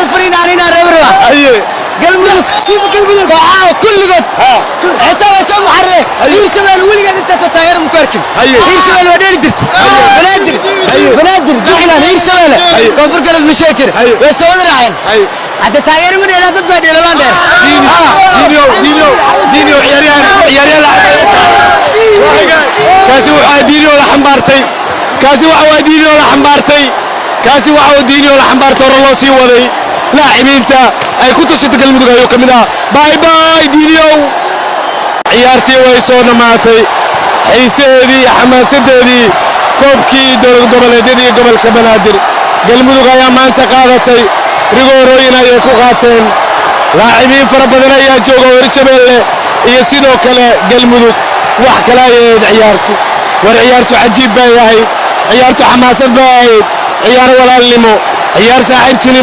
الفرين علينا ربروا قلبك كل قد حتى وسام حرة يرسل الولي قد انت ستغير مكركب يرسل ودير درت بنادر جعلان يرسل كفر قلب مشاكر ويستوى راعين حتى تغير من إلى ضد بدي لاندر دينيو عياريان كاسي دينيو لحمبارتي كاسي دينيو لحمبارتي كاسي دينيو لحمبارتي رولوسي ولي لاعبينتا ay ku tushay galmudug ayo kamida bye bye diiniyo ciyaartii way soo dhamaatay xiiseedii xamaasadeedii koobkii dowlad goboleedyadii gobolka banaadir galmudug ayaa maanta qaadatay rigoorooyin ay ku qaateen laacibiin fara badan ayaa jooga Hirshabeelle iyo sidoo kale galmudug wax kale ay ciyaartu war ciyaartu cajiib bay ahayd ciyaartu xamaasad bay ahayd ciyaar walaalnimo ciyaar saaxiibtinimo